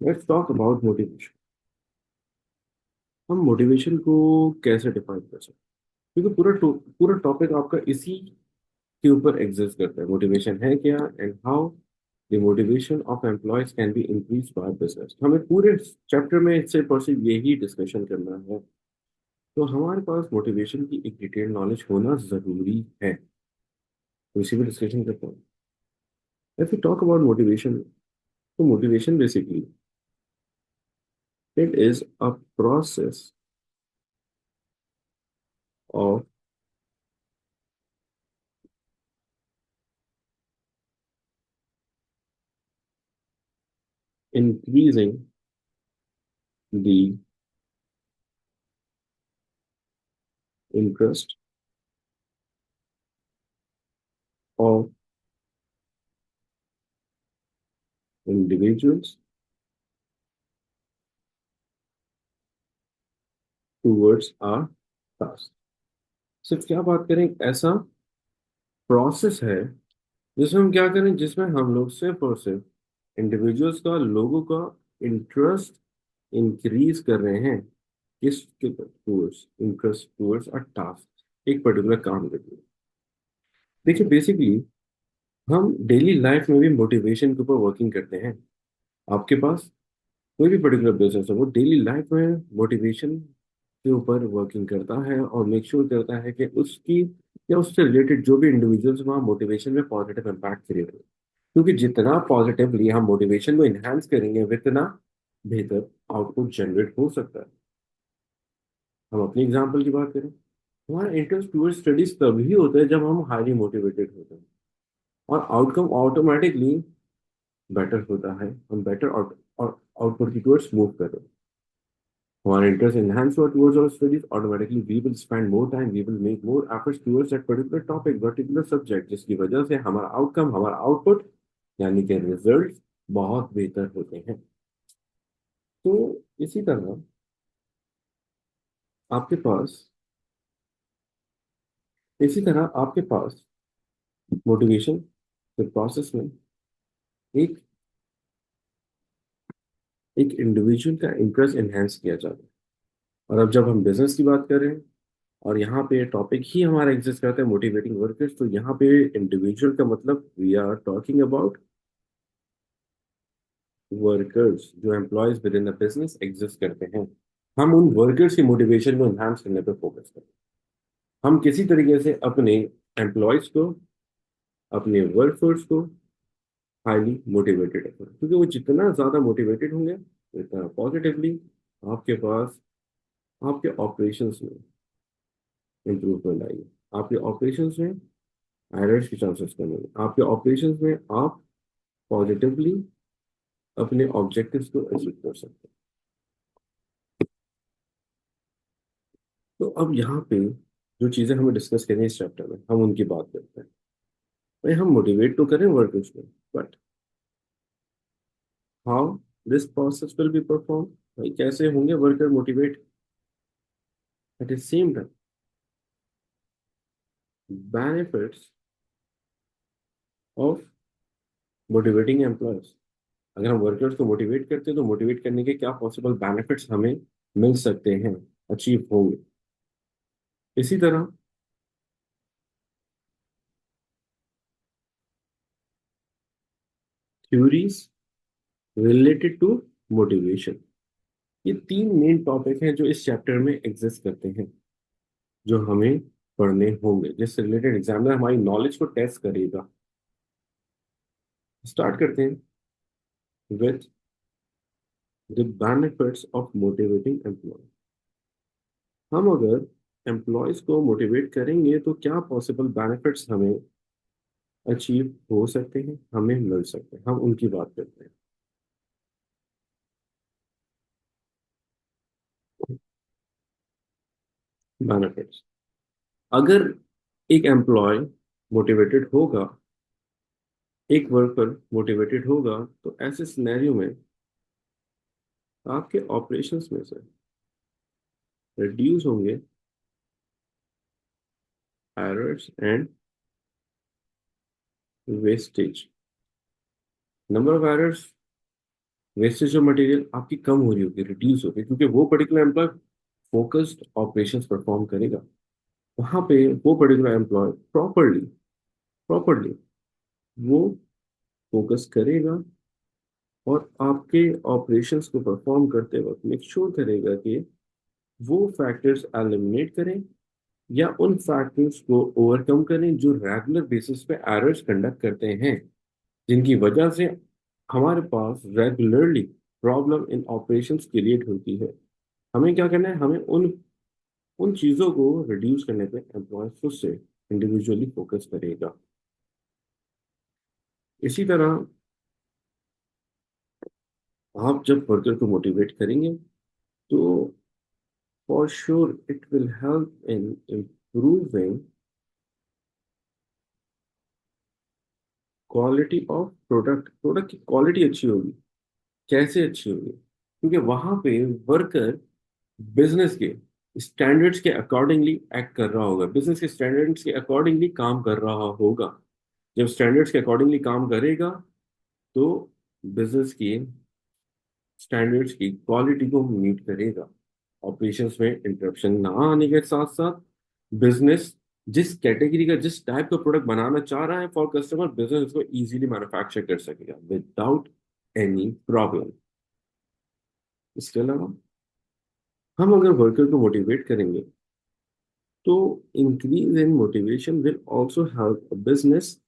Let's talk about motivation. हम motivation को कैसे डिफाइन कर सकते हैं? क्योंकि पूरा टॉपिक आपका इसी के ऊपर एग्जिस्ट करता है। मोटिवेशन है क्या and how the motivation of employees can be increase by business. हमें पूरे चैप्टर में इससे पर से यही डिस्कशन करना है। तो हमारे पास मोटिवेशन की एक डिटेल नॉलेज होना जरूरी है। तो इसी पे डिस्कशन करते हैं। If you talk about motivation, तो motivation basically it is a process of increasing the interest of individuals towards our task। सिर्फ क्या बात करें, एक ऐसा प्रोसेस है जिसमें हम क्या करें, जिसमें हम लोग सिर्फ और सिर्फ इंडिविजुअल्स का, लोगों का इंटरेस्ट इंक्रीज कर रहे हैं। किस towards? Interest towards a task, एक पर्टिकुलर काम के लिए। देखिए बेसिकली हम डेली लाइफ में भी मोटिवेशन के ऊपर वर्किंग करते हैं। आपके पास कोई भी पर्टिकुलर बिजनेस है, वो डेली लाइफ में मोटिवेशन के ऊपर वर्किंग करता है और मेक श्योर करता है कि उसकी या उससे रिलेटेड जो भी इंडिविजुअल्स वहाँ मोटिवेशन में पॉजिटिव इम्पैक्ट क्रिएट हो। क्योंकि जितना पॉजिटिवली हम मोटिवेशन को इन्हांस करेंगे, उतना बेहतर आउटपुट जनरेट हो सकता है। हम अपनी एग्जाम्पल की बात करें, हमारा इंटरेस्ट टूवर्ड स्टडीज तभी होता है जब हम हाईली मोटिवेटेड होते हैं, और आउटकम ऑटोमेटिकली बेटर होता है। हम बेटर आउटपुट की टूवर्ड्स मूव कर रहे हैं। Our interest enhance towards our studies, automatically we will spend more time, we will make more efforts towards that particular topic, particular subject, जिसकी वजह से हमारा आउटकम, हमारा आउटपुट यानी कि रिजल्ट बहुत बेहतर होते हैं। तो इसी तरह आपके पास इसी तरह आपके पास मोटिवेशन के प्रोसेस में एक एक इंडिविजुअल का इंटरेस्ट एनहेंस किया जाता है। और अब जब हम बिजनेस की बात कर रहे हैं और यहाँ पे टॉपिक ही हमारा एग्जिस्ट करता है मोटिवेटिंग वर्कर्स, तो यहाँ पे इंडिविजुअल का मतलब we are talking about workers, जो employees within the business exist करते हैं। हम उन वर्कर्स की मोटिवेशन को एनहांस करने पर फोकस करते हैं। हम किसी तरीके से अपने एम्प्लॉयज को, अपने वर्कफोर्स को हाईली मोटिवेटेड रखें, क्योंकि वो जितना ज्यादा मोटिवेटेड होंगे उतना पॉजिटिवली आपके पास, आपके ऑपरेशंस में इंप्रूवमेंट आएगी। आपके ऑपरेशंस में एरर्स की चांसेस कम होंगे। आपके ऑपरेशंस में आप पॉजिटिवली अपने ऑब्जेक्टिव्स को अचीव कर सकते हैं। तो अब यहाँ पे जो चीजें हमें डिस्कस करें इस चैप्टर में, हम उनकी बात करते हैं। भाई हम मोटिवेट तो करें वर्कर्स को, but how this process will be perform. भाई कैसे होंगे worker motivate? At the same time benefits of motivating employees. अगर हम वर्कर्स को मोटिवेट करते हैं तो मोटिवेट करने के क्या पॉसिबल बेनिफिट्स हमें मिल सकते हैं, अचीव होंगे। इसी तरह थ्योरीज रिलेटेड टू मोटिवेशन, ये तीन मेन टॉपिक हैं जो इस चैप्टर में एग्जिस्ट करते हैं, जो हमें पढ़ने होंगे, जिससे रिलेटेड एग्जामिनर हमारी नॉलेज को टेस्ट करेगा। स्टार्ट करते हैं with the benefits of motivating employee. हम अगर एम्प्लॉयज को मोटिवेट करेंगे तो क्या पॉसिबल बेनिफिट्स हमें अचीव हो सकते हैं, हमें मिल सकते हैं, हम उनकी बात करते हैं। बेनिफिट्स, अगर एक एम्प्लॉय मोटिवेटेड होगा, एक वर्कर मोटिवेटेड होगा, तो ऐसे सिनेरियो में आपके ऑपरेशंस में से रिड्यूस होंगे errors and wastage. Number of errors wastage of material आपकी कम हो रही होगी, रिड्यूस होगी, क्योंकि वो particular employee focused operations perform करेगा। वहां पे वो पर्टिकुलर एम्प्लॉय प्रॉपरली प्रॉपरली वो फोकस करेगा और आपके ऑपरेशंस को परफॉर्म करते वक्त मेक श्योर करेगा कि वो फैक्टर्स एलिमिनेट करें या उन फैक्टर्स को ओवरकम करें जो रेगुलर बेसिस पे एरर्स कंडक्ट करते हैं, जिनकी वजह से हमारे पास regularly problem in operations create होती है। हमें क्या करना है, हमें उन उन चीज़ों को रिड्यूस करने पे एम्प्लॉय खुद से इंडिविजुअली फोकस करेगा। इसी तरह आप जब वर्कर को मोटिवेट करेंगे तो for sure it will help in improving quality of product. Product की क्वालिटी अच्छी होगी। कैसे अच्छी होगी? क्योंकि वहां पे वर्कर बिजनेस के स्टैंडर्ड्स के अकॉर्डिंगली एक्ट कर रहा होगा, बिजनेस के स्टैंडर्ड्स के अकॉर्डिंगली काम कर रहा होगा। जब स्टैंडर्ड्स के अकॉर्डिंगली काम करेगा तो बिजनेस की स्टैंडर्ड्स की क्वालिटी को मीट करेगा। ऑपरेशंस में इंटरप्शन ना आने के साथ साथ बिजनेस जिस कैटेगरी का जिस टाइप का प्रोडक्ट बनाना चाह रहा है फॉर कस्टमर, बिजनेस उसको इजीली मैन्युफैक्चर कर सकेगा विदाउट एनी प्रॉब्लम। इसके अलावा हम अगर वर्कर को मोटिवेट करेंगे तो increase in motivation will also help business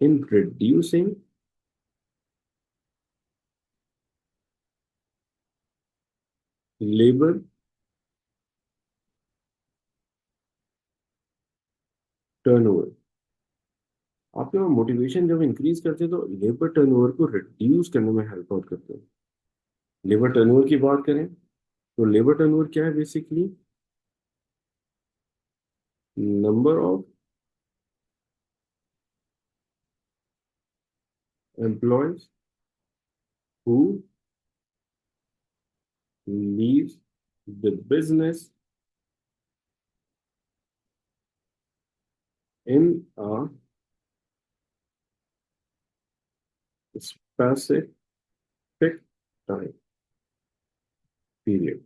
in reducing labour turnover. आपके मोटिवेशन जब इंक्रीज करते हैं तो लेबर टर्नओवर को रिड्यूस करने में हेल्प आउट करते हैं। लेबर टर्नओवर की बात करें तो लेबर टर्नओवर क्या है? Basically number of employees who leave the business in a specific time period.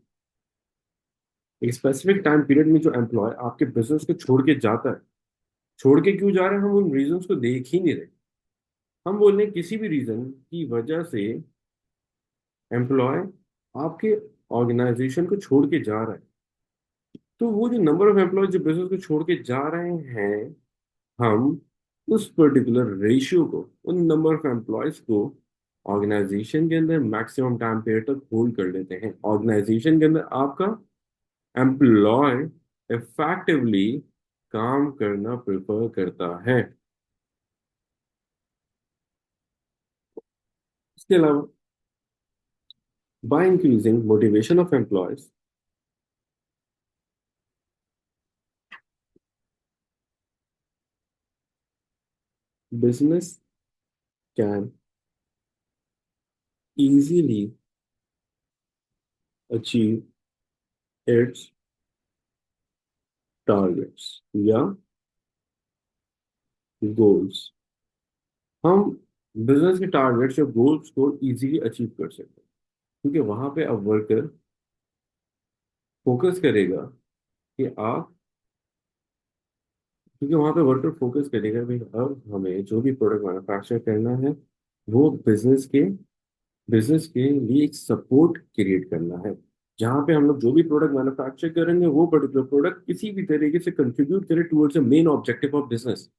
एक स्पेसिफिक टाइम पीरियड में जो एम्प्लॉय आपके बिजनेस को छोड़ के जाता है, छोड़ के क्यों जा रहे हैं हम उन रीजंस को देख ही नहीं रहे। हम बोल रहे हैं किसी भी रीजन की वजह से एम्प्लॉय आपके ऑर्गेनाइजेशन को छोड़ के जा रहा है, तो वो जो नंबर ऑफ एम्प्लॉय जो बिजनेस को छोड़ के जा रहे हैं, हम उस पर्टिकुलर रेशियो को, उन नंबर ऑफ एम्प्लॉयज को ऑर्गेनाइजेशन के अंदर मैक्सिमम टाइम पीरियड तक होल्ड कर लेते हैं। ऑर्गेनाइजेशन के अंदर आपका एम्प्लॉय इफेक्टिवली काम करना प्रेफर करता है। इसके अलावा by increasing motivation of employees, business can easily achieve its targets या गोल्स। हम बिजनेस के टारगेट्स या गोल्स को इजीली अचीव कर सकते हैं, क्योंकि वहां पे अब वर्कर फोकस करेगा कि आप क्योंकि वहां पे वर्कर फोकस करेगा भाई अब हमें जो भी प्रोडक्ट मैन्युफैक्चर करना है वो बिजनेस के लिए एक सपोर्ट क्रिएट करना है। जहां पे हम लोग जो भी प्रोडक्ट मैन्युफैक्चर करेंगे वो पर्टिकुलर प्रोडक्ट किसी भी तरीके से कंट्रीब्यूट करे towards the main objective of business.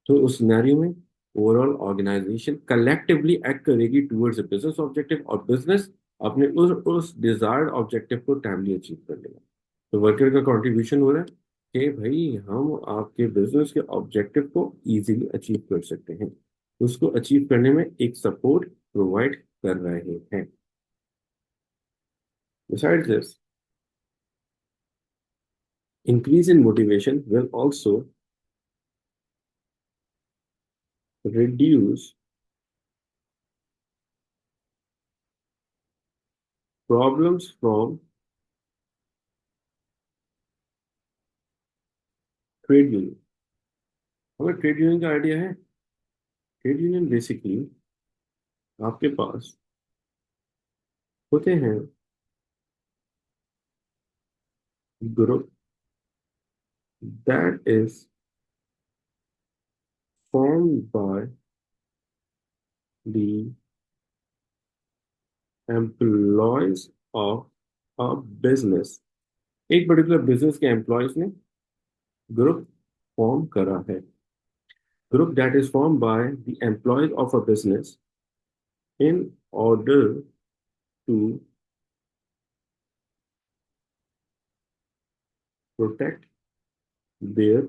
तो उस सिनेरियो में ओवरऑल ऑर्गेनाइजेशन कलेक्टिवली एक्ट करेगी टुवर्ड्स द बिजनेस ऑब्जेक्टिव और बिजनेस अपने उस डिजायर्ड ऑब्जेक्टिव को टाइमली अचीव कर लेगा। तो वर्कर का कंट्रीब्यूशन हो रहा है कि भाई हम आपके बिजनेस के ऑब्जेक्टिव को इजीली अचीव कर सकते हैं, उसको अचीव करने में एक सपोर्ट प्रोवाइड कर रहे हैं। Besides this, increase in motivation will also reduce problems from trade union. हमें ट्रेड यूनियन का आइडिया है? ट्रेड यूनियन बेसिकली आपके पास होते हैं group that is formed by the employees of a business। एक पर्टिकुलर बिजनेस के एम्प्लॉयज ने group form करा है। Group that is form by the employees of a business in order to protect their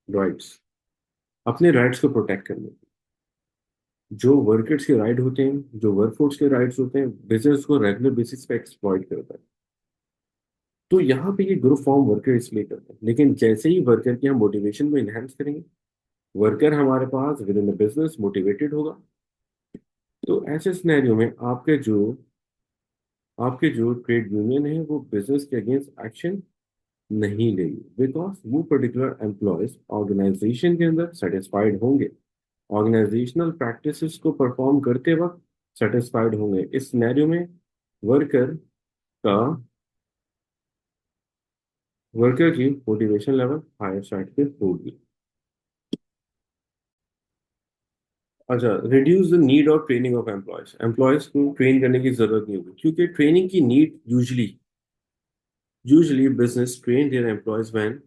rights. अपने rights को protect करने, जो workers के राइट होते हैं, जो वर्कफोर्स के राइट्स होते हैं, बिजनेस को रेगुलर बेसिस पे एक्सप्लॉइट करता है। तो यहाँ पे ये ग्रुप फॉर्म वर्कर इसलिए करते हैं, लेकिन जैसे ही वर्कर की हम मोटिवेशन को इनहेंस करेंगे, वर्कर हमारे पास within the business motivated होगा। तो ऐसे सिनेरियो में आपके जो ट्रेड यूनियन है वो बिजनेस के अगेंस्ट एक्शन नहीं लेगी, बिकॉज वो पर्टिकुलर एम्प्लॉयज ऑर्गेनाइजेशन के अंदर सेटिस्फाइड होंगे, ऑर्गेनाइजेशनल प्रैक्टिसेस को परफॉर्म करते वक्त सेटिस्फाइड होंगे। इस सिनेरियो में वर्कर का वर्कर की मोटिवेशन लेवल हायर साइड पे होगी। अच्छा, reduce the need of training of employees. Employees को ट्रेन करने की जरूरत नहीं होगी, क्योंकि ट्रेनिंग की need usually business train their employees when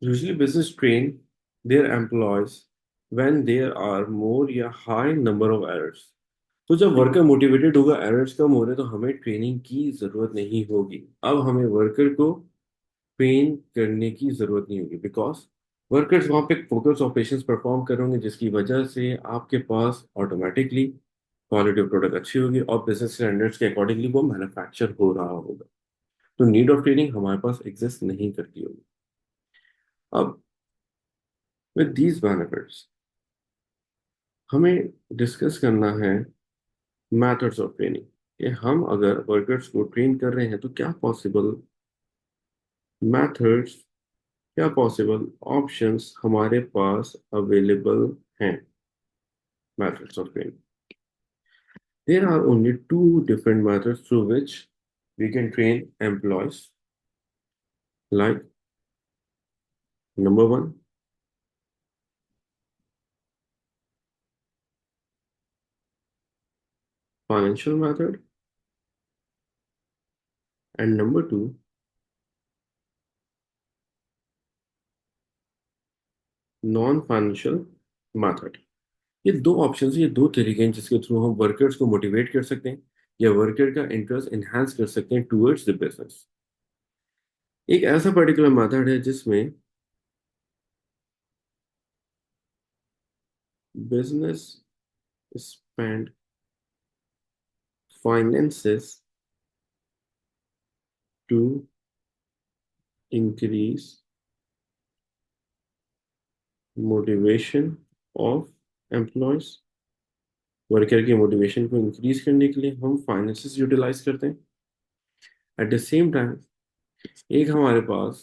usually business train their employees when there are more या हाई नंबर ऑफ एरर्स। तो जब वर्कर मोटिवेटेड होगा, एरर्स कम हो रहे, तो हमें ट्रेनिंग की जरूरत नहीं होगी। अब हमें वर्कर को ट्रेन करने की जरूरत नहीं होगी, बिकॉज वर्कर्स वहां पे फोकस ऑपरेशंस परफॉर्म करेंगे, जिसकी वजह से आपके पास ऑटोमेटिकली क्वालिटी ऑफ प्रोडक्ट अच्छी होगी और बिजनेस स्टैंडर्ड्स के अकॉर्डिंगली वो मैन्युफैक्चर हो रहा होगा। तो नीड ऑफ ट्रेनिंग हमारे पास एग्जिस्ट नहीं करती होगी। अब विद दीज बेनिफिट्स हमें डिस्कस करना है मेथड्स ऑफ ट्रेनिंग, कि हम अगर वर्कर्स को ट्रेन कर रहे हैं तो क्या पॉसिबल मेथड्स, क्या पॉसिबल ऑप्शंस हमारे पास अवेलेबल हैं। Methods of training. There are only two different methods through which we can train employees. Like number one, financial method, and number two, non financial method. ये दो option, ये दो तरीके हैं जिसके थ्रू हम वर्कर्स को मोटिवेट कर सकते हैं या वर्कर का इंटरेस्ट एनहांस कर सकते हैं टूवर्ड्स द बिजनेस। एक ऐसा पर्टिकुलर मेथड है जिसमें business spend finances to increase motivation of employees. Worker की मोटिवेशन को इंक्रीज करने के लिए हम फाइनेंसेस यूटिलाइज करते हैं। एट द सेम टाइम एक हमारे पास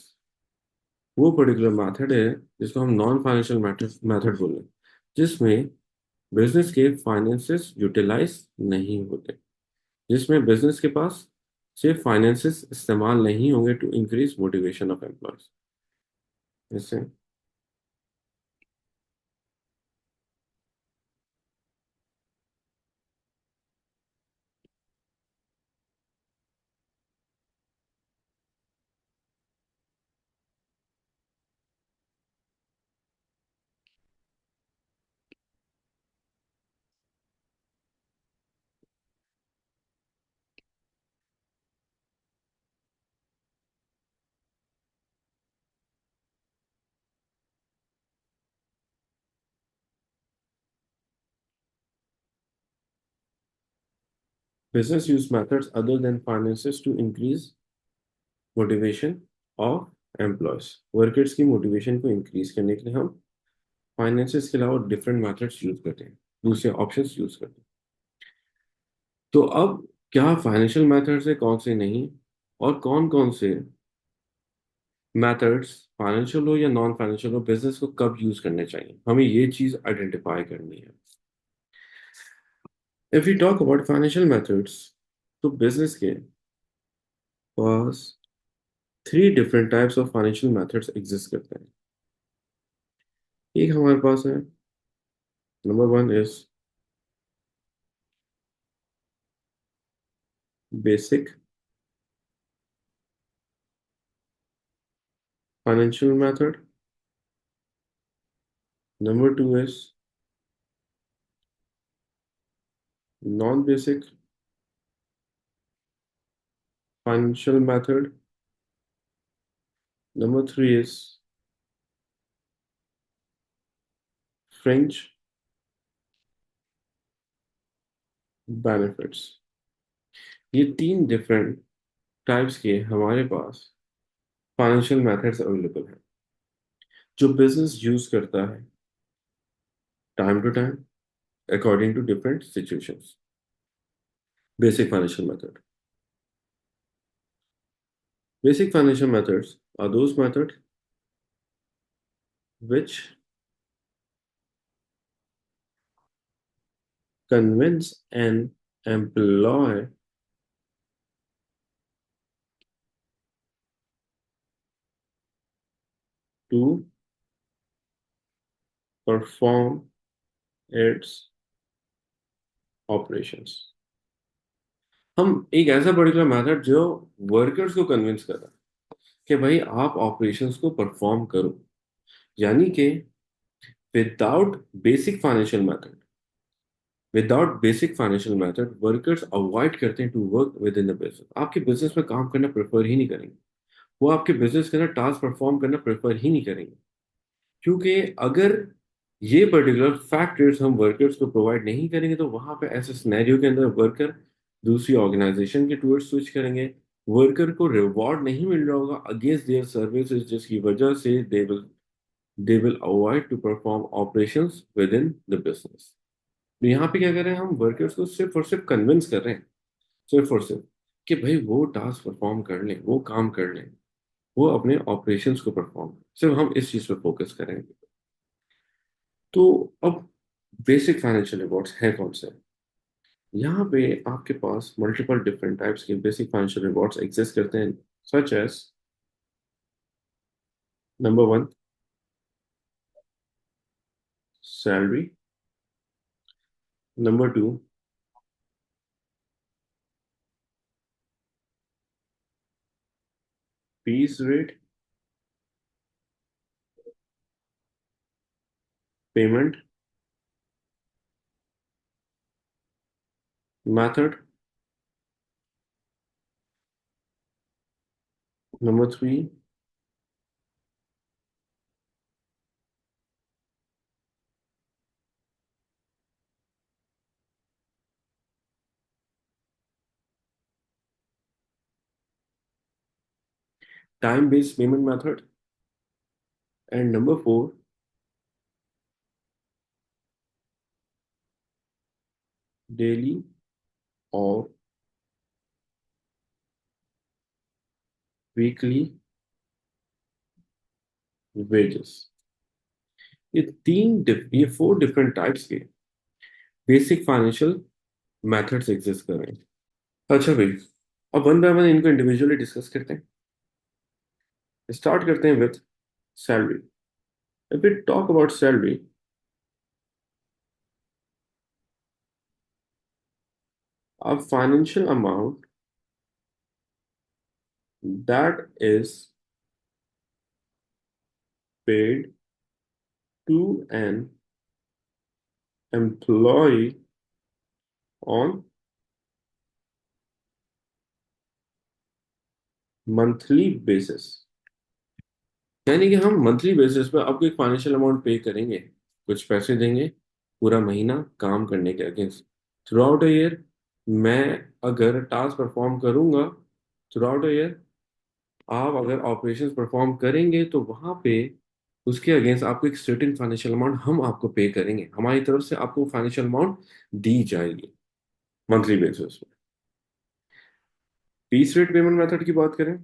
वो पर्टिकुलर मेथड है जिसको हम नॉन फाइनेंशियल मेथड मेथड बोल रहे हैं, जिसमें बिजनेस के फाइनेंसेस यूटिलाइज नहीं होते, जिसमें बिजनेस के पास सिर्फ फाइनेंसेस इस्तेमाल नहीं होंगे to increase motivation of employees. इससे Business use methods other than finances to increase motivation of employees. Workers की मोटिवेशन को इंक्रीज करने के लिए हम फाइनेंसेस के अलावा डिफरेंट मेथड्स यूज करते हैं, दूसरे ऑप्शंस यूज करते हैं। तो अब क्या फाइनेंशियल मेथड्स है, कौन से नहीं, और कौन कौन से मेथड्स फाइनेंशियल हो या नॉन फाइनेंशियल हो, बिजनेस को कब यूज करने चाहिए, हमें ये चीज आइडेंटिफाई करनी है। If you talk about financial methods, तो बिजनेस के पास three different types of financial methods exist करते हैं। एक हमारे पास है, number one is basic financial method. Number two is non-basic financial method. Number three is fringe benefits. ये तीन डिफरेंट टाइप्स के हमारे पास फाइनेंशियल मेथड्स अवेलेबल हैं जो बिजनेस यूज करता है time to time according to different situations. Basic financial method, basic financial methods are those methods which convince an employee to perform its operations। हम एक ऐसा particular method जो workers को convince कर रहा है कि भाई आप ऑपरेशंस को परफॉर्म करो, यानी कि without basic financial method without basic financial method workers avoid करते हैं to work within the business. आपके बिजनेस में काम करना प्रेफर ही नहीं करेंगे, वो आपके बिजनेस के अंदर टास्क परफॉर्म करना प्रेफर ही नहीं करेंगे, क्योंकि अगर ये पर्टिकुलर फैक्टर्स हम वर्कर्स को प्रोवाइड नहीं करेंगे तो वहां पे ऐसे सिनेरियो के अंदर वर्कर दूसरी ऑर्गेनाइजेशन के टूवर्ड स्विच करेंगे। वर्कर को रिवॉर्ड नहीं मिल रहा होगा अगेंस्ट देयर सर्विसेज, जिसकी वजह से they will avoid to perform operations within the business. तो यहाँ पे क्या कर रहे हैं, हम वर्कर्स को सिर्फ और सिर्फ कन्विंस कर रहे हैं, सिर्फ और सिर्फ कि भाई वो टास्क परफॉर्म कर लें, वो काम कर लें, वो अपने ऑपरेशंस को परफॉर्म, सिर्फ हम इस चीज पे फोकस करेंगे। तो अब बेसिक फाइनेंशियल रिवॉर्ड्स हैं कौन से? यहाँ पे आपके पास मल्टीपल डिफरेंट टाइप्स के बेसिक फाइनेंशियल रिवॉर्ड्स एग्जिस्ट करते हैं, such as number one salary, number two piece rate payment method, number three time based payment method, and number four daily और वीकली वेजेस। ये फोर डिफरेंट टाइप्स के basic financial methods exist कर रहे हैं। अच्छा भाई, अब वन बाय वन इनको इंडिविजुअली डिस्कस करते हैं। स्टार्ट करते हैं with salary. If we talk about salary, a financial amount that is paid to an employee on monthly basis, यानी कि हम मंथली बेसिस पे आपको एक फाइनेंशियल अमाउंट पे करेंगे, कुछ पैसे देंगे पूरा महीना काम करने के against through out a year. मैं अगर टास्क परफॉर्म करूंगा थ्रू आउट ईयर, आप अगर ऑपरेशंस परफॉर्म करेंगे तो वहां पे उसके अगेंस्ट आपको एक सर्टेन फाइनेंशियल अमाउंट हम आपको पे करेंगे, हमारी तरफ से आपको फाइनेंशियल अमाउंट दी जाएगी मंथली बेसिस पे। पीस रेट पेमेंट मेथड की बात करें,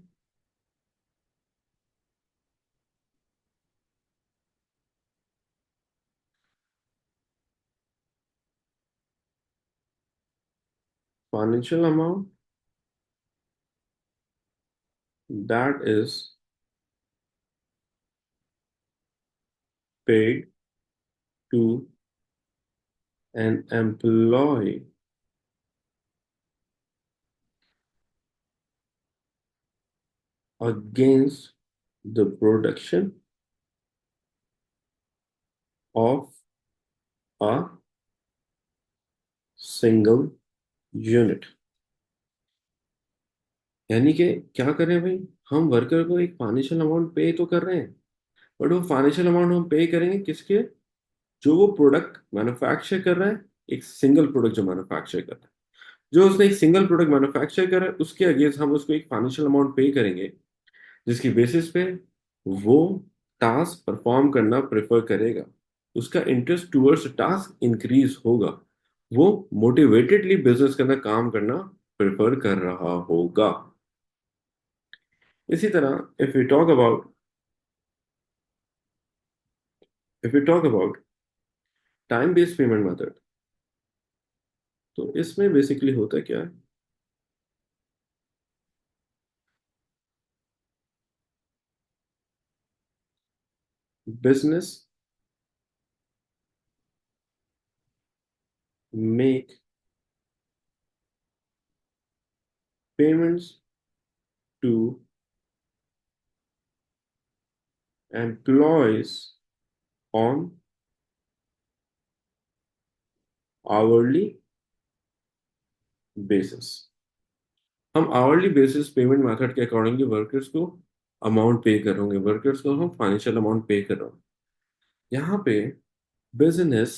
financial amount that is paid to an employee against the production of a single unit। यानी कि क्या कर रहे हैं भाई, हम वर्कर को एक फाइनेंशियल अमाउंट पे तो कर रहे हैं, बट वो फाइनेंशियल अमाउंट हम पे करेंगे किसके, जो वो प्रोडक्ट मैन्युफैक्चर कर रहा है, एक सिंगल प्रोडक्ट जो मैन्युफैक्चर कर रहा है, जो उसने एक सिंगल प्रोडक्ट मैन्युफैक्चर करा है उसके अगेंस्ट हम उसको एक फाइनेंशियल अमाउंट पे करेंगे, जिसकी बेसिस पे वो टास्क परफॉर्म करना प्रेफर करेगा, उसका इंटरेस्ट टूवर्ड्स टास्क इंक्रीज होगा, वो मोटिवेटेडली बिजनेस करना, काम करना प्रेफर कर रहा होगा। इसी तरह if you talk about time based payment method, तो इसमें बेसिकली होता क्या है, business make payments to employees on hourly basis। हम आवरली बेसिस पेमेंट मेथड के अकॉर्डिंगली वर्कर्स को अमाउंट पे कर रहे होंगे, वर्कर्स को हम फाइनेंशियल अमाउंट पे कर रहे होंगे। यहाँ पे बिजनेस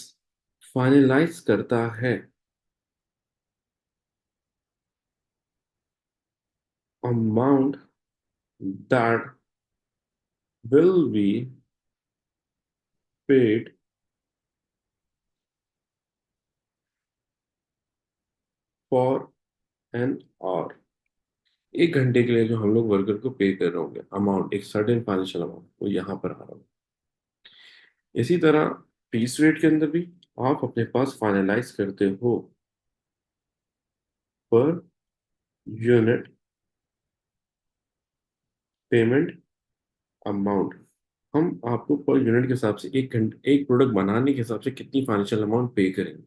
फाइनलाइज करता है amount that will be paid for an hour. एक घंटे के लिए जो हम लोग वर्कर को पे कर रहे होंगे अमाउंट, एक सर्टेन फाइनेंशियल अमाउंट, वो यहाँ पर आ रहा होगा। इसी तरह पीस रेट के अंदर भी आप अपने पास फाइनलाइज करते हो पर यूनिट पेमेंट अमाउंट। हम आपको पर यूनिट के हिसाब से एक घंटे एक प्रोडक्ट बनाने के हिसाब से कितनी फाइनेंशियल अमाउंट पे करेंगे।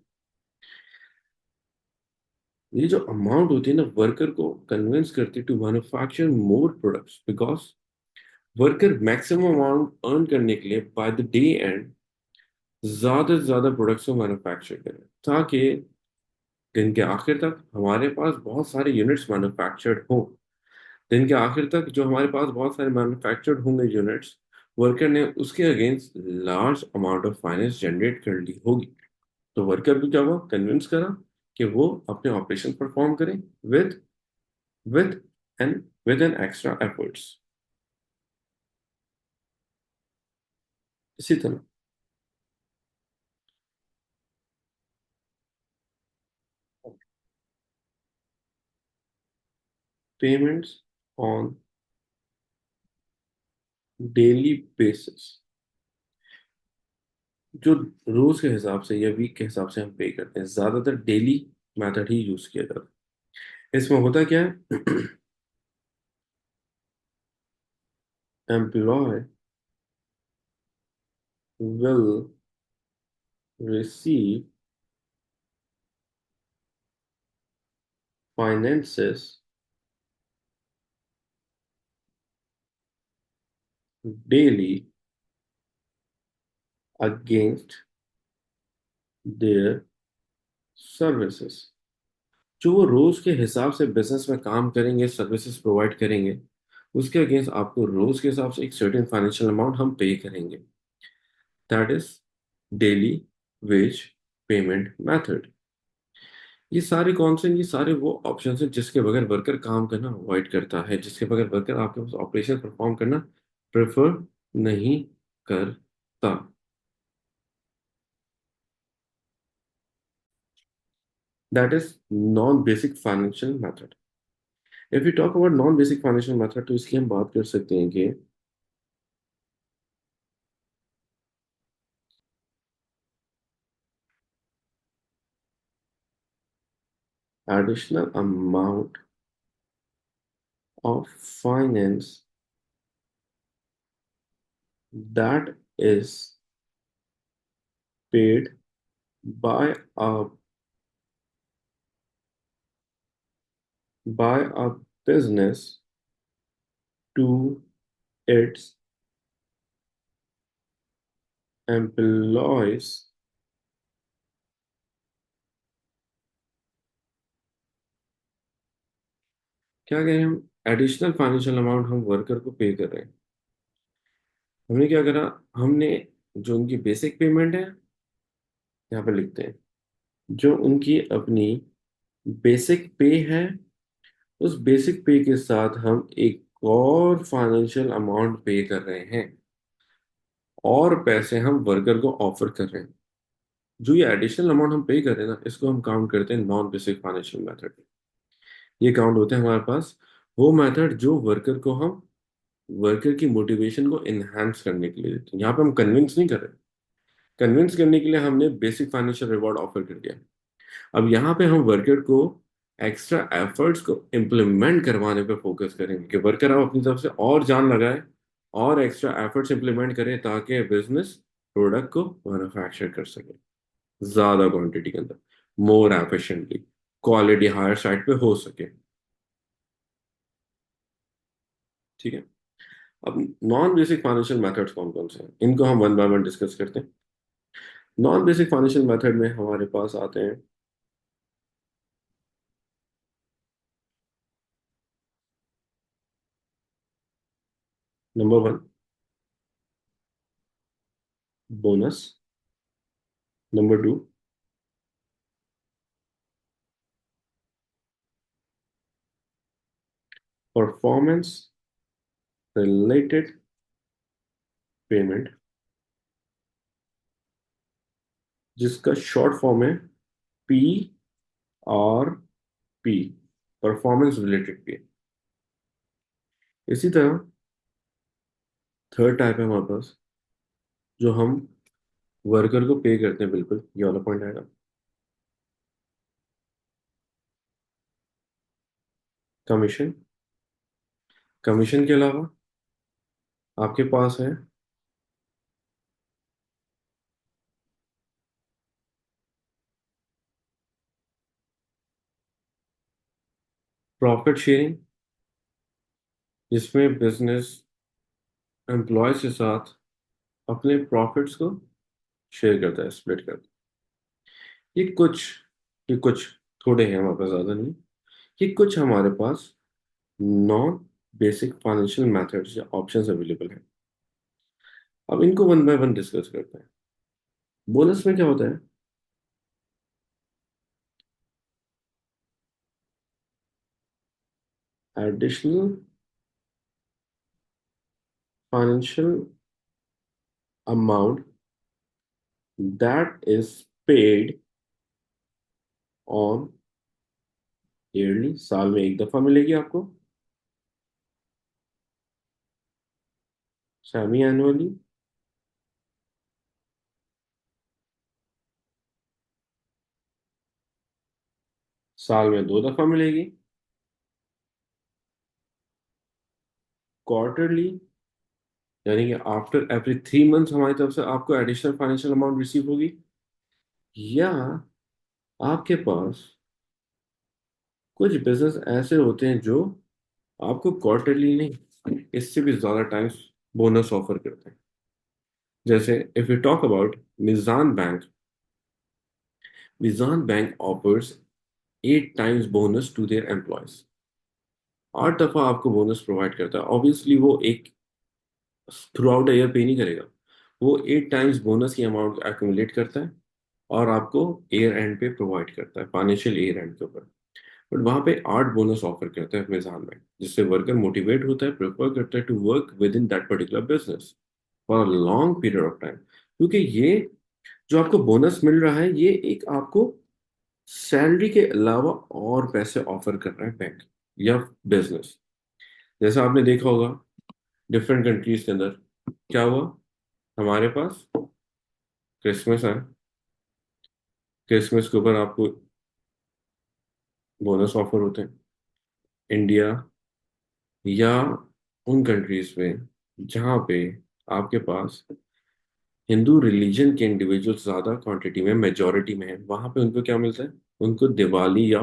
ये जो अमाउंट होती है ना, वर्कर को कन्विंस करती है to manufacture more products, because worker maximum amount earn करने के लिए बाय द डे एंड ज्यादा से ज्यादा प्रोडक्ट्स को मैन्युफैक्चर करें, ताकि दिन के आखिर तक हमारे पास बहुत सारे यूनिट्स मैन्युफैक्चर्ड हो। दिन के आखिर तक जो हमारे पास बहुत सारे मैन्युफैक्चर्ड होंगे यूनिट्स, वर्कर ने उसके against large amount of finance generate कर ली होगी, तो वर्कर को क्या हुआ, कन्विंस करा कि वो अपने ऑपरेशन परफॉर्म करें with with with an extra efforts. इसी तरह पेमेंट्स ऑन डेली बेसिस, जो रोज के हिसाब से या वीक के हिसाब से हम पे करते हैं, ज्यादातर डेली मेथड ही यूज किया जाता है। इसमें होता क्या है, employ will receive finances daily against their services। जो वो रोज के हिसाब से बिजनेस में काम करेंगे, सर्विसेज प्रोवाइड करेंगे, उसके अगेंस्ट आपको रोज के हिसाब से एक सर्टेन फाइनेंशियल अमाउंट हम पे करेंगे, that is daily veg payment method. ये सारे वो ऑप्शन हैं जिसके बगैर वर्कर काम करना अवॉइड करता है, जिसके बगैर वर्कर आपके पास ऑपरेशन परफॉर्म करना प्रेफर नहीं करता। That is non basic financial method. If you talk about non basic financial method, तो इसकी हम बात कर सकते हैं कि additional amount of finance that is paid by a business to its employees। क्या कह रहे हैं हम? एडिशनल फाइनेंशियल अमाउंट हम वर्कर को पे कर रहे हैं। हमने क्या करा? हमने जो उनकी बेसिक पेमेंट है, यहाँ पे लिखते हैं, जो उनकी अपनी बेसिक पे है, उस बेसिक पे के साथ हम एक और फाइनेंशियल अमाउंट पे कर रहे हैं, और पैसे हम वर्कर को ऑफर कर रहे हैं। जो ये एडिशनल अमाउंट हम पे कर रहे हैं ना, इसको हम काउंट करते हैं नॉन बेसिक फाइनेंशियल मेथड। ये काउंट होते हैं हमारे पास वो मेथड जो वर्कर को हम वर्कर की मोटिवेशन को एनहांस करने के लिए देते हैं। यहाँ पे हम कन्विंस नहीं कर रहे। कन्विंस करने के लिए हमने बेसिक फाइनेंशियल रिवॉर्ड ऑफर कर दिया। अब यहाँ पे हम वर्कर को एक्स्ट्रा एफर्ट्स को इम्प्लीमेंट करवाने पे फोकस करेंगे कि वर्कर आप अपनी तरफ से और जान लगाए और एक्स्ट्रा एफर्ट्स इम्प्लीमेंट करें, ताकि बिजनेस प्रोडक्ट को मैन्युफैक्चर कर सके ज्यादा क्वांटिटी के अंदर, more efficiently, quality higher side पे हो सके। ठीक है। अब नॉन बेसिक फाइनेंशियल मेथड्स कौन कौन से हैं, इनको हम वन बाय वन डिस्कस करते हैं। नॉन बेसिक फाइनेंशियल मेथड में हमारे पास आते हैं, number one, bonus. Number two, performance related payment, जिसका शॉर्ट फॉर्म है PRP, परफॉर्मेंस रिलेटेड पे। इसी तरह थर्ड टाइप है हमारे पास, जो हम वर्कर को पे करते हैं, बिल्कुल ये वाला पॉइंट आएगा, कमीशन। कमीशन के अलावा आपके पास है प्रॉफिट शेयरिंग, जिसमें बिजनेस एम्प्लॉयज के साथ अपने प्रॉफिट्स को शेयर करता है, स्प्लिट करता है। ये कुछ थोड़े हैं हमारे पास, ज़्यादा नहीं। ये कुछ हमारे पास नॉन बेसिक फाइनेंशियल मेथड्स या ऑप्शंस अवेलेबल हैं। अब इनको वन बाय वन डिस्कस करते हैं। बोनस में क्या होता है? Additional financial amount that is paid on yearly, साल में एक दफा मिलेगी आपको, सेमी एनुअली, साल में दो दफा मिलेगी, क्वार्टरली, यानी कि आफ्टर एवरी 3 मंथ्स हमारी तरफ से आपको एडिशनल फाइनेंशियल अमाउंट रिसीव होगी, या आपके पास कुछ बिजनेस ऐसे होते हैं जो आपको क्वार्टरली नहीं, इससे भी ज्यादा टाइम्स बोनस ऑफर करते हैं। जैसे if you talk about Meezan Bank, Meezan Bank offers 8 times bonus to their employees. 8 दफा आपको बोनस प्रोवाइड करता है। ऑब्वियसली वो एक थ्रू आउट ईयर पे नहीं करेगा, वो 8 टाइम्स बोनस की अमाउंट एक्यूमुलेट करता है और आपको ईयर एंड पे प्रोवाइड करता है, फाइनेंशियल ईयर एंड के ऊपर। बट वहां पे 8 बोनस ऑफर करता है अमेजॉन में, जिससे वर्कर मोटिवेट होता है, प्रेफर करता है to work within that particular business for a long period of time. क्योंकि ये जो आपको बोनस मिल रहा है, ये एक आपको सैलरी के अलावा और पैसे ऑफर कर रहा है बैंक या बिजनेस। जैसा आपने देखा होगा डिफरेंट कंट्रीज के अंदर क्या हुआ, हमारे पास क्रिसमस है, क्रिसमस के ऊपर आपको बोनस ऑफर होते हैं। इंडिया या उन कंट्रीज में जहाँ पे आपके पास हिंदू रिलीजन के इंडिविजुअल्स ज्यादा क्वांटिटी में, मेजोरिटी में है, वहां पे उनको क्या मिलता है, उनको दिवाली या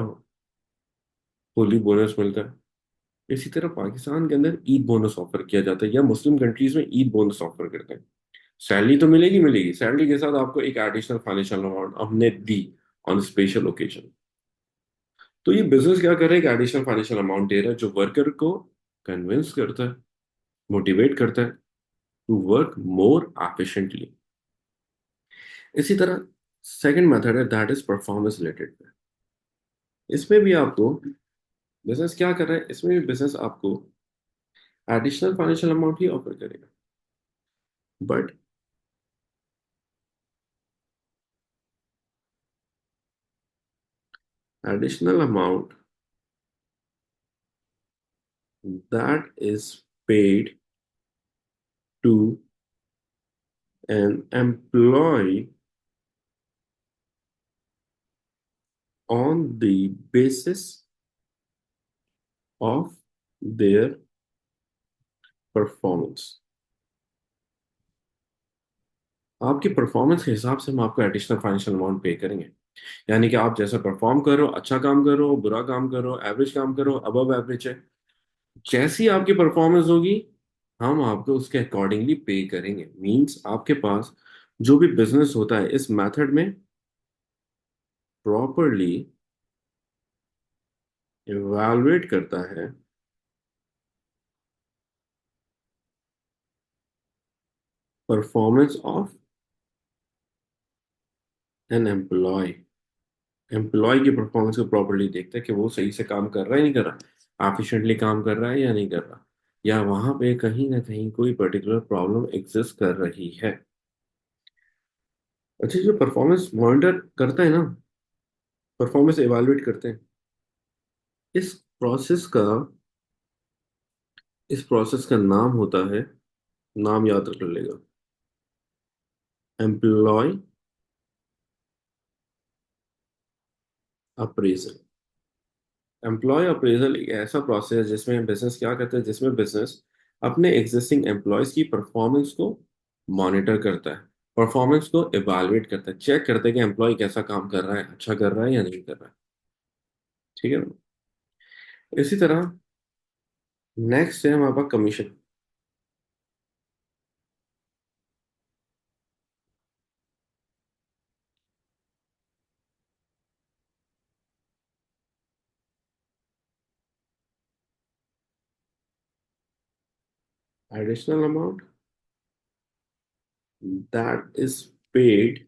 होली बोनस मिलता है। इसी तरह पाकिस्तान के अंदर ईद बोनस ऑफर किया जाता है, या मुस्लिम कंट्रीज में ईद बोनस ऑफर करते हैं। सैलरी तो मिलेगी मिलेगी, सैलरी के साथ आपको एक एडिशनल फाइनेंशियल अमाउंट हमने दी ऑन स्पेशल ओकेजन। तो ये बिजनेस क्या कर रहा है, एक एडिशनल फाइनेंशियल अमाउंट दे रहा है जो वर्कर को कन्विंस करता है, मोटिवेट करता है टू वर्क मोर एफिशिएंटली। इसी तरह सेकंड मेथड है दैट इज परफॉर्मेंस रिलेटेड। इसमें भी आपको बिजनेस क्या कर रहा है, इसमें भी बिजनेस आपको एडिशनल फाइनेंशियल अमाउंट ही ऑफर करेगा, but additional amount that is paid to an employee on the basis of their performance। आपकी परफॉर्मेंस के हिसाब से हम आपको एडिशनल फाइनेंशियल अमाउंट पे करेंगे। यानी कि आप जैसा परफॉर्म करो, अच्छा काम करो, बुरा काम करो, एवरेज काम करो, अबव एवरेज है, जैसी आपकी परफॉर्मेंस होगी हम आपको उसके अकॉर्डिंगली पे करेंगे। मींस आपके पास जो भी बिजनेस होता है इस मेथड में प्रॉपरली इवैल्यूएट करता है performance of an employee. Employee की परफॉर्मेंस को प्रॉपरली देखता है कि वो सही से काम कर रहा है नहीं कर रहा, एफिशिएंटली काम कर रहा है या नहीं कर रहा, या वहां पे कहीं ना कहीं कोई पर्टिकुलर प्रॉब्लम एग्जिस्ट कर रही है। अच्छा, जो परफॉर्मेंस मॉनिटर करता है ना, परफॉर्मेंस इवैल्यूएट करते हैं, इस प्रोसेस का इस प्रोसेस का नाम होता है, नाम याद रख लेगा, एम्प्लॉय अप्रेजल। एम्प्लॉय अप्रेजल एक ऐसा प्रोसेस है जिसमें बिजनेस क्या करता है, जिसमें बिजनेस अपने एग्जिस्टिंग एम्प्लॉयज की परफॉर्मेंस को मॉनिटर करता है, परफॉर्मेंस को इवैल्यूएट करता है, चेक करता है कि एम्प्लॉय कैसा काम कर रहा है, अच्छा कर रहा है या नहीं कर रहा है। ठीक है ना? इसी तरह नेक्स्ट है हमारे पास commission. Additional amount that is paid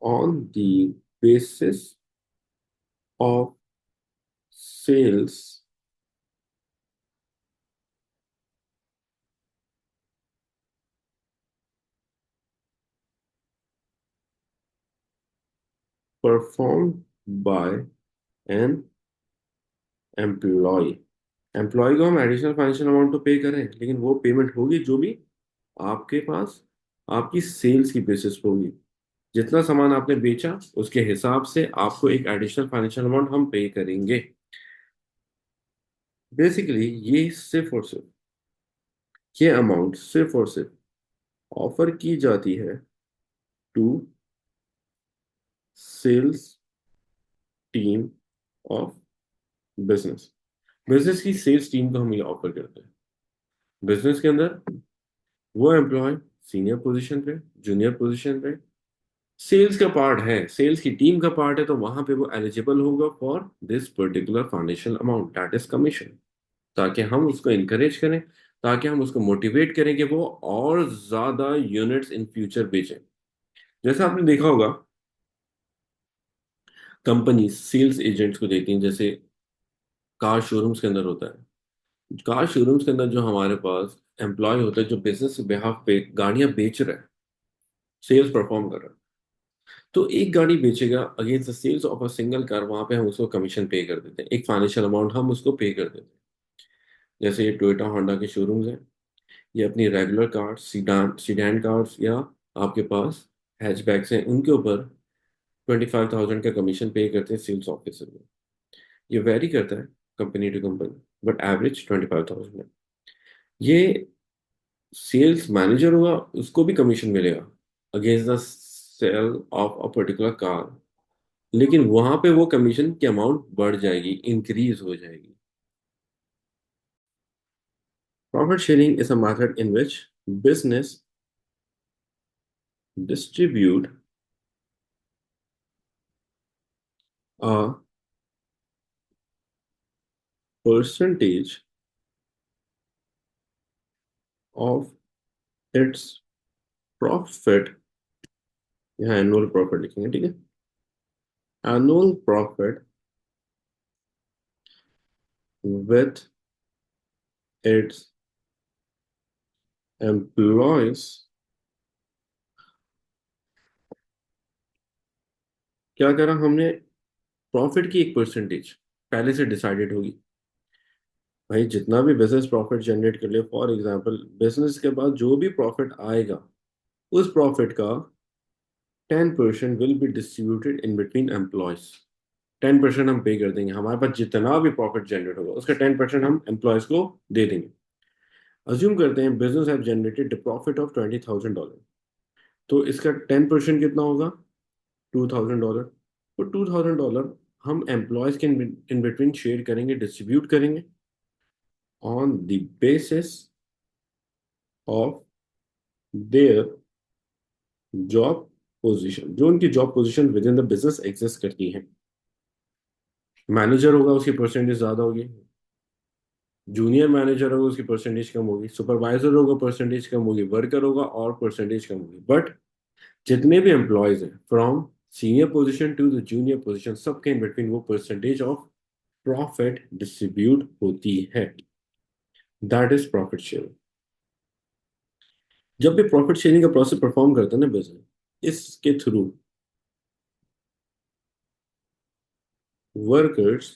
on the basis of sales perform by an employee. Employee को हम एडिशनल फाइनेंशियल अमाउंट तो पे करें, लेकिन वो पेमेंट होगी जो भी आपके पास आपकी सेल्स की बेसिस पे होगी। जितना सामान आपने बेचा उसके हिसाब से आपको एक एडिशनल फाइनेंशियल अमाउंट हम पे करेंगे। बेसिकली ये सिर्फ और सिर्फ ये अमाउंट सिर्फ और सिर्फ ऑफर की जाती है to sales team of business. Business की सेल्स टीम को हम ये ऑफर करते हैं। बिजनेस के अंदर वो एम्प्लॉय सीनियर पोजीशन पे, जूनियर पोजीशन पे, सेल्स का पार्ट है, सेल्स की टीम का पार्ट है, तो वहां पे वो एलिजिबल होगा for this particular financial amount that is commission. ताकि हम उसको इनकरेज करें, ताकि हम उसको मोटिवेट करें कि वो और ज्यादा यूनिट्स इन फ्यूचर बेचें। जैसे आपने देखा होगा, कंपनी सेल्स एजेंट्स को देती हैं, जैसे कार शोरूम्स के अंदर होता है। कार शोरूम्स के अंदर जो हमारे पास एम्प्लॉय होते हैं, जो बिजनेस के बिहाफ पे गाड़ियां बेच रहे हैं, सेल्स परफॉर्म कर रहे हैं, तो एक गाड़ी बेचेगा against the sales of a single car, वहां पे हम उसको कमीशन पे कर देते हैं, एक फाइनेंशियल अमाउंट हम उसको पे कर देते हैं। जैसे ये टोयोटा होंडा के शोरूम्स हैं, ये अपनी regular cars, sedan sedan cars, या आपके पास हैचबैक्स हैं, उनके ऊपर 25,000 का कमीशन पे करते हैं सेल्स ऑफिसर को। ये वेरी करता है company to company, but average 25,000 है। ये सेल्स मैनेजर होगा, उसको भी कमीशन मिलेगा against the sale of a particular car, लेकिन वहां पे वो कमीशन की अमाउंट बढ़ जाएगी, इंक्रीज हो जाएगी। Profit sharing is a method in which business distribute a percentage of its profit, यहाँ एनुअल प्रॉफिट लिखेंगे, ठीक है, annual profit with its employees. क्या करा हमने, प्रॉफिट की एक परसेंटेज पहले से डिसाइडेड होगी। भाई जितना भी बिजनेस प्रॉफिट जनरेट कर ले, फॉर एग्जांपल बिजनेस के बाद जो भी प्रॉफिट आएगा, उस प्रॉफिट का 10% will be distributed in between employees. 10% हम पे कर देंगे, हमारे पास जितना भी प्रॉफिट जनरेट होगा उसका 10% हम एम्प्लॉयज को दे देंगे। अज्यूम करते हैं business have generated profit of $20,000, तो इसका 10% कितना होगा, $2,000। तो $2,000 हम एम्प्लॉयज के इन बिटवीन शेयर करेंगे, डिस्ट्रीब्यूट करेंगे on the basis of their job position, जो उनकी job position with in the business exist करती है। मैनेजर होगा उसकी परसेंटेज ज्यादा होगी, जूनियर मैनेजर होगा उसकी परसेंटेज कम होगी, सुपरवाइजर होगा परसेंटेज कम होगी, वर्कर होगा और परसेंटेज कम होगी। बट जितने भी एम्प्लॉयज हैं from senior position to the junior position, सबके इन बिटवीन वो परसेंटेज ऑफ प्रॉफिट डिस्ट्रीब्यूट होती है। That is profit sharing. जब भी प्रॉफिट शेयरिंग का प्रोसेस परफॉर्म करते हैं ना बिजनेस, इसके through workers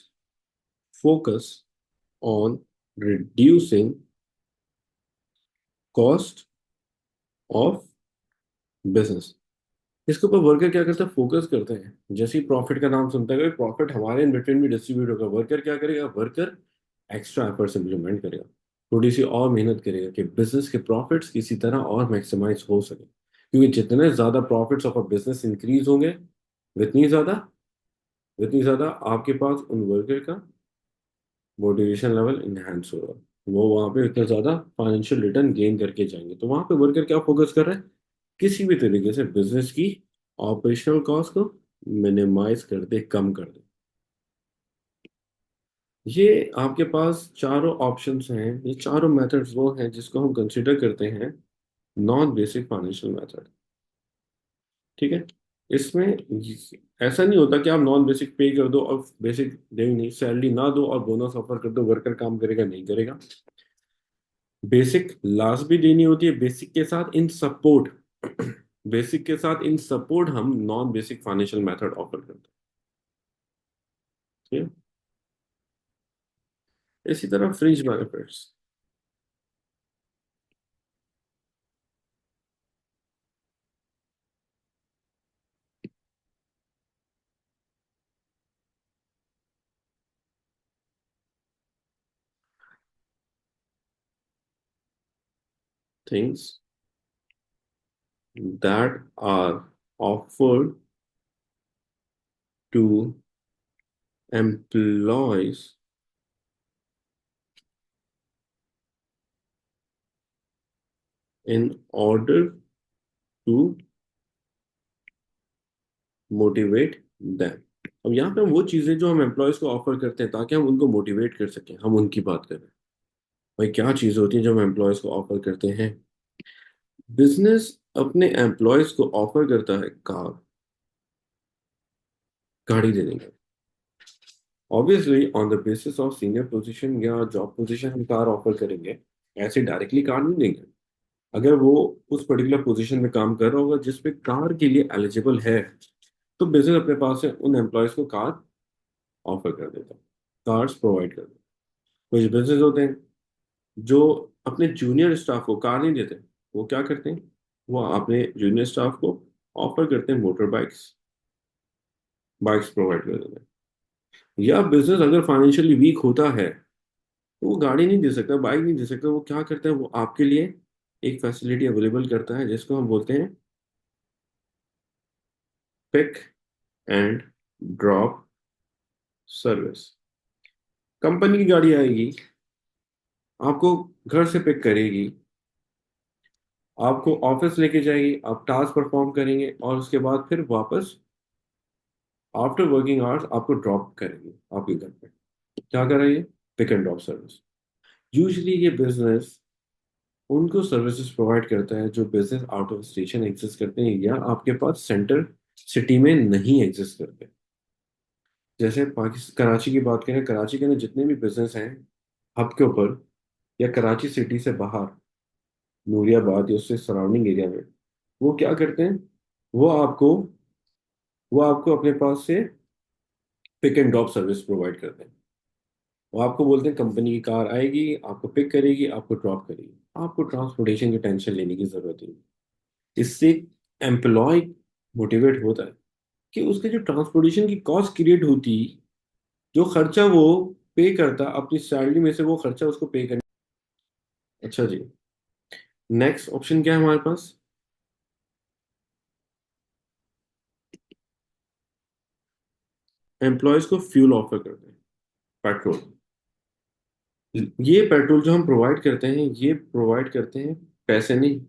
focus on reducing cost of business. इसके ऊपर वर्कर क्या करता है, फोकस करते हैं। जैसे ही प्रॉफिट का नाम सुनता है, प्रॉफिट हमारे इन बिटवीन भी डिस्ट्रीब्यूट होगा, वर्कर क्या करेगा, वर्कर एक्स्ट्रा एफर्ट्स इंप्लीमेंट करेगा, थोड़ी सी और मेहनत करेगा कि बिजनेस के प्रॉफिट्स किसी तरह और मैक्सिमाइज हो सके, क्योंकि जितने ज्यादा profits of a business increase होंगे, उतनी ज्यादा उतनी ज्यादा आपके पास उन वर्कर का मोटिवेशन लेवल इनहेंस होगा, वो वहां पे इतना ज्यादा फाइनेंशियल रिटर्न गेन करके जाएंगे। तो वहां पे वर्कर क्या फोकस कर रहे हैं, किसी भी तरीके से बिजनेस की ऑपरेशनल कॉस्ट को मिनिमाइज कर दे, कम कर दे। ये आपके पास चारों ऑप्शंस हैं, ये चारों मेथड्स वो हैं जिसको हम कंसिडर करते हैं नॉन बेसिक फाइनेंशियल मेथड, ठीक है। इसमें ऐसा नहीं होता कि आप नॉन बेसिक पे कर दो और बेसिक दे नहीं, सैलरी ना दो और बोनस ऑफर कर दो, वर्कर काम करेगा नहीं करेगा। बेसिक लास्ट भी देनी होती है, बेसिक के साथ इन सपोर्ट बेसिक के साथ इन सपोर्ट हम non basic financial method offer करते हैं, ठीक है। इसी तरह fringe benefits, things that are offered to employees in order to motivate them। अब यहाँ पे हम वो चीजें जो हम एम्प्लॉयज को ऑफर करते हैं ताकि हम उनको मोटिवेट कर सकें, हम उनकी बात करें। भाई क्या चीज होती है जो हम एम्प्लॉयज को ऑफर करते हैं, बिजनेस अपने एम्प्लॉयज को ऑफर करता है कार, गाड़ी देने का। Obviously on the basis of senior position या जॉब पोजीशन हम कार ऑफर करेंगे, ऐसे डायरेक्टली कार नहीं देंगे। अगर वो उस पर्टिकुलर पोजीशन में काम कर रहा होगा जिसपे कार के लिए एलिजिबल है, तो बिजनेस अपने पास से उन एम्प्लॉयज को कार ऑफर कर देता है, कार्स प्रोवाइड कर देता है। कुछ बिजनेस होते हैं जो अपने जूनियर स्टाफ को कार नहीं देते। वो क्या करते हैं, वो अपने जूनियर स्टाफ को ऑफर करते हैं मोटर बाइक्स, बाइक्स प्रोवाइड कर देते हैं। या बिजनेस अगर फाइनेंशियली वीक होता है तो वो गाड़ी नहीं दे सकता, बाइक नहीं दे सकता। वो क्या करता है, वो आपके लिए एक फैसिलिटी अवेलेबल करता है जिसको हम बोलते हैं pick and drop service. Company की गाड़ी आएगी, आपको घर से पिक करेगी, आपको ऑफिस लेके जाएगी, आप टास्क परफॉर्म करेंगे और उसके बाद फिर वापस आफ्टर वर्किंग आवर्स आपको ड्रॉप करेंगे आपके घर पे। क्या कर रही है, pick and drop service. Usually ये बिजनेस उनको सर्विसेज प्रोवाइड करता है जो business out of station exist करते हैं या आपके पास सेंटर सिटी में नहीं एग्जिस्ट करते। जैसे पाकिस्तान कराची की बात करें, कराची के अंदर जितने भी बिजनेस हैं हब के ऊपर या कराची सिटी से बाहर, नूरियाबाद या उससे सराउंडिंग एरिया में, वो क्या करते हैं, वो आपको वो आपको अपने पास से pick and drop service provide करते हैं। वो आपको बोलते हैं कंपनी की कार आएगी, आपको पिक करेगी, आपको ड्रॉप करेगी, आपको ट्रांसपोर्टेशन की टेंशन लेने की जरूरत नहीं। इससे एम्प्लॉय मोटिवेट होता है कि उसके जो ट्रांसपोर्टेशन की कॉस्ट क्रिएट होती, जो खर्चा वो पे करता अपनी सैलरी में से, वो खर्चा उसको पे करना। अच्छा जी, नेक्स्ट ऑप्शन क्या है हमारे पास, एम्प्लॉयज को फ्यूल ऑफर करते हैं, पेट्रोल। ये पेट्रोल जो हम प्रोवाइड करते हैं, ये प्रोवाइड करते हैं पैसे नहीं,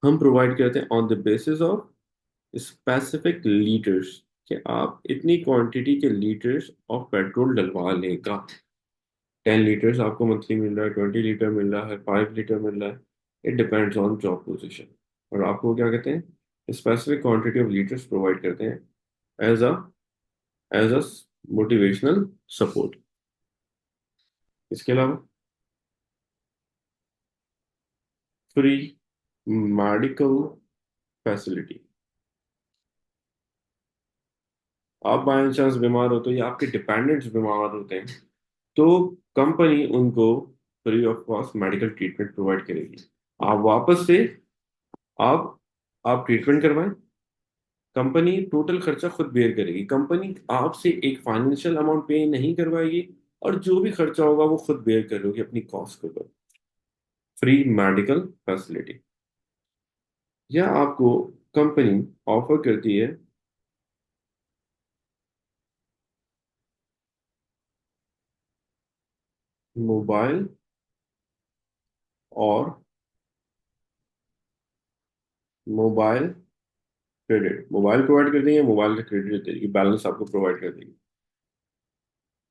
हम प्रोवाइड करते हैं on the basis of specific litres, कि आप इतनी क्वांटिटी के लीटर्स ऑफ पेट्रोल डलवा लेगा। 10 लीटर्स आपको मंथली मिल रहा है, 20 लीटर मिल रहा है, 5 लीटर मिल रहा है, it depends on job position. और आपको क्या कहते हैं, specific quantity of litres provide करते हैं as a as a motivational support. इसके अलावा फ्री मेडिकल फैसिलिटी। आप बाई चांस बीमार हो तो या आपके डिपेंडेंट्स बीमार होते हैं, तो कंपनी उनको free of cost medical treatment provide करेगी। आप वापस से आप आप ट्रीटमेंट करवाएं, कंपनी टोटल खर्चा खुद बेयर करेगी। कंपनी आपसे एक फाइनेंशियल अमाउंट पे नहीं करवाएगी, और जो भी खर्चा होगा वो खुद बेयर करोगे अपनी कॉस्ट के ऊपर। Free medical facility. या आपको कंपनी ऑफर करती है मोबाइल और मोबाइल क्रेडिट। मोबाइल प्रोवाइड कर देंगे, मोबाइल का क्रेडिट दे देगी, बैलेंस आपको प्रोवाइड कर देगी।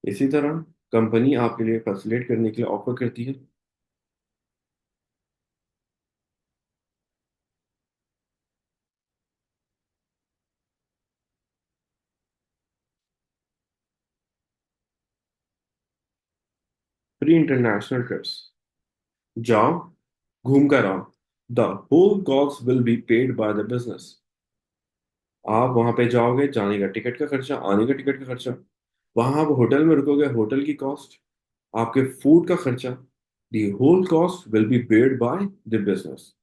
इसी तरह कंपनी आपके लिए फैसिलिटेट करने के लिए ऑफर करती है फ्री इंटरनेशनल ट्रिप्स। जाओ, घूम कर आओ, the whole cost will be paid by the business. आप वहां पे जाओगे, जाने का टिकट का खर्चा, आने का टिकट का खर्चा, वहां आप होटल में रुकोगे, होटल की कॉस्ट, आपके फूड का खर्चा, the whole cost will be paid by the business.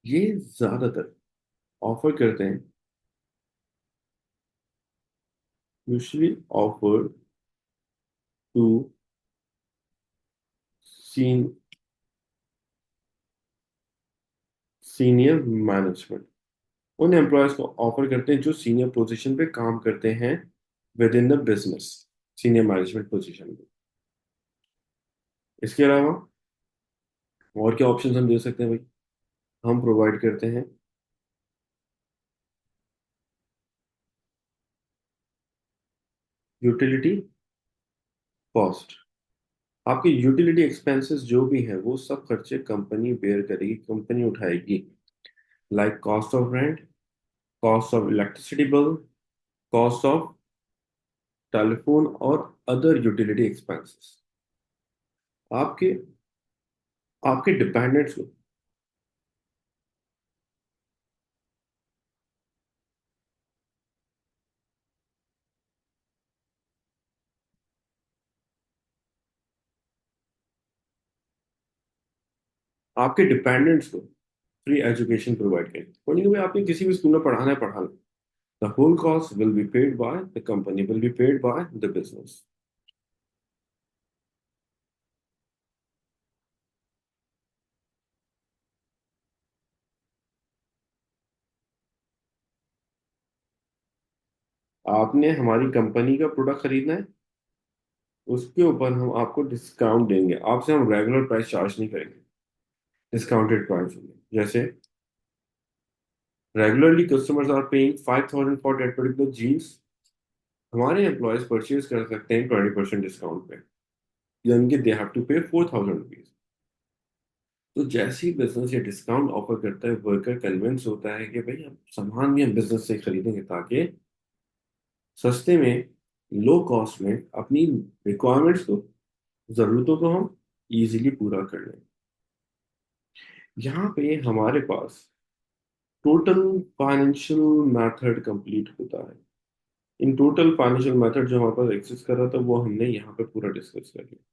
ये ज्यादातर ऑफर करते हैं, यूजली ऑफर टू सीन सीनियर मैनेजमेंट। उन एम्प्लॉयज को ऑफर करते हैं जो सीनियर पोजीशन पे काम करते हैं within the business, senior management position पे। इसके अलावा और क्या ऑप्शन हम दे सकते हैं भाई, हम प्रोवाइड करते हैं यूटिलिटी कॉस्ट। आपके यूटिलिटी एक्सपेंसेस जो भी हैं वो सब खर्चे कंपनी बेयर करेगी, कंपनी उठाएगी। like cost of rent, cost of electricity bill, cost of telephone और other utility expenses. आपके आपके डिपेंडेंट्स को आपके डिपेंडेंट्स को फ्री एजुकेशन प्रोवाइड करें। बोलेंगे भाई आपने किसी भी स्कूल में पढ़ाना है पढ़ा लो। The whole cost will be paid by the company, will be paid by the business. आपने हमारी कंपनी का प्रोडक्ट खरीदना है, उसके ऊपर हम आपको डिस्काउंट देंगे। आपसे हम रेगुलर प्राइस चार्ज नहीं करेंगे, डिस्काउंटेड प्राइस होंगे। जैसे regularly customers are paying 5,000 for that particular jeans, हमारे एम्प्लॉयज परचेज कर सकते हैं 20% डिस्काउंट पे, यानी कि दे हैव टू पे 4,000 रुपीज। तो जैसे ही बिजनेस ये डिस्काउंट ऑफर करता है, वर्कर कन्विंस होता है कि भाई हम सामान भी हम बिजनेस से खरीदेंगे, ताकि सस्ते में, लो कॉस्ट में अपनी रिक्वायरमेंट्स को, जरूरतों को हम इजीली पूरा कर लें। यहाँ पे हमारे पास टोटल फाइनेंशियल मेथड कंप्लीट होता है। इन टोटल फाइनेंशियल मेथड जो हमारे पास एक्सेस कर रहा था, वो हमने यहाँ पे पूरा डिस्कस कर लिया।